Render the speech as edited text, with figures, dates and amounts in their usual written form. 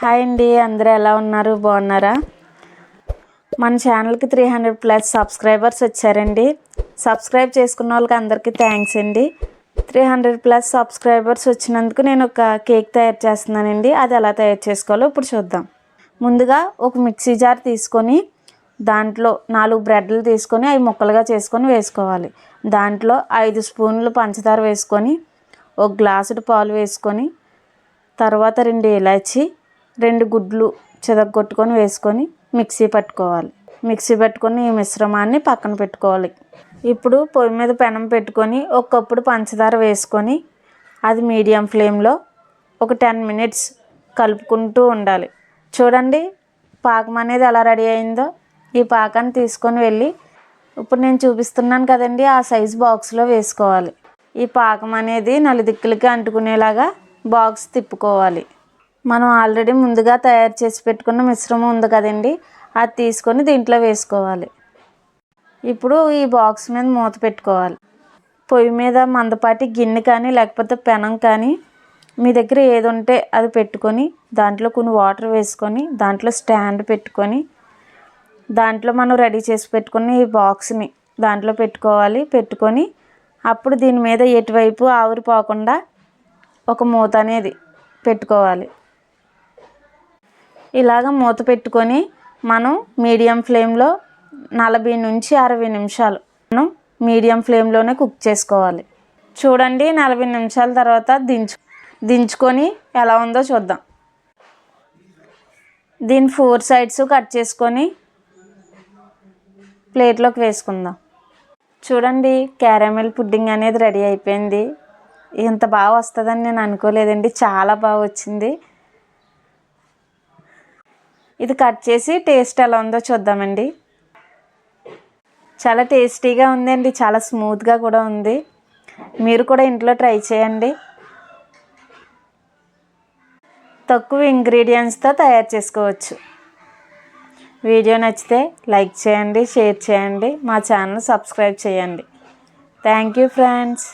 Hi అండి, అందరూ ఎలా ఉన్నారు? బాగున్నారా? మన ఛానల్కి 300+ సబ్స్క్రైబర్స్ వచ్చారండి. సబ్స్క్రైబ్ చేసుకున్న వాళ్ళకి అందరికీ థ్యాంక్స్ అండి. 300+ సబ్స్క్రైబర్స్ వచ్చినందుకు నేను ఒక కేక్ తయారు చేస్తున్నానండి. అది ఎలా తయారు చేసుకోవాలో ఇప్పుడు చూద్దాం. ముందుగా ఒక మిక్సీ జార్ తీసుకొని దాంట్లో 4 బ్రెడ్లు తీసుకొని అవి ముక్కలుగా చేసుకొని వేసుకోవాలి. దాంట్లో 5 స్పూన్లు పంచదార వేసుకొని, ఒక గ్లాసుడు పాలు వేసుకొని, తర్వాత 2 ఇలాచి, 2 గుడ్లు చితగొట్టుకొని వేసుకొని మిక్సీ పట్టుకోవాలి. మిక్సీ పట్టుకొని ఈ మిశ్రమాన్ని పక్కన పెట్టుకోవాలి. ఇప్పుడు పొయ్యి మీద పెనం పెట్టుకొని 1 కప్పుడు పంచదార వేసుకొని అది మీడియం ఫ్లేమ్లో ఒక 10 మినిట్స్ కలుపుకుంటూ ఉండాలి. చూడండి పాకం అనేది ఎలా రెడీ అయిందో. ఈ పాకాన్ని తీసుకొని వెళ్ళి ఇప్పుడు నేను చూపిస్తున్నాను కదండి, ఆ సైజు బాక్స్లో వేసుకోవాలి. ఈ పాకం అనేది నలుదిక్కులకి అంటుకునేలాగా బాక్స్ తిప్పుకోవాలి. మనం ఆల్రెడీ ముందుగా తయారు చేసి పెట్టుకున్న మిశ్రమం ఉంది కదండి, అది తీసుకొని దీంట్లో వేసుకోవాలి. ఇప్పుడు ఈ బాక్స్ మీద మూత పెట్టుకోవాలి. పొయ్యి మీద మందపాటి గిన్నె కానీ లేకపోతే పెనం కానీ మీ దగ్గర ఏది ఉంటే అది పెట్టుకొని దాంట్లో కొన్ని వాటర్ వేసుకొని దాంట్లో స్టాండ్ పెట్టుకొని దాంట్లో మనం రెడీ చేసి పెట్టుకుని ఈ బాక్స్ని దాంట్లో పెట్టుకోవాలి. పెట్టుకొని అప్పుడు దీని మీద ఎటువైపు ఆవిరిపోకుండా ఒక మూత అనేది పెట్టుకోవాలి. ఇలాగ మూత పెట్టుకొని మనం మీడియం ఫ్లేమ్లో 40 నుంచి 60 నిమిషాలు మనం మీడియం ఫ్లేమ్లోనే కుక్ చేసుకోవాలి. చూడండి 40 నిమిషాల తర్వాత దించుకొని ఎలా ఉందో చూద్దాం. దీని 4 సైడ్స్ కట్ చేసుకొని ప్లేట్లోకి వేసుకుందాం. చూడండి క్యారమెల్ పుడ్డింగ్ అనేది రెడీ అయిపోయింది. ఇంత బాగా వస్తుందని నేను అనుకోలేదండి, చాలా బాగా వచ్చింది. ఇది కట్ చేసి టేస్ట్ ఎలా ఉందో చూద్దామండి. చాలా టేస్టీగా ఉందండి, చాలా స్మూత్గా కూడా ఉంది. మీరు కూడా ఇంట్లో ట్రై చేయండి. తక్కువ ఇంగ్రీడియంట్స్తో తయారు చేసుకోవచ్చు. వీడియో నచ్చితే లైక్ చేయండి, షేర్ చేయండి, మా ఛానల్ సబ్స్క్రైబ్ చేయండి. Thank you friends.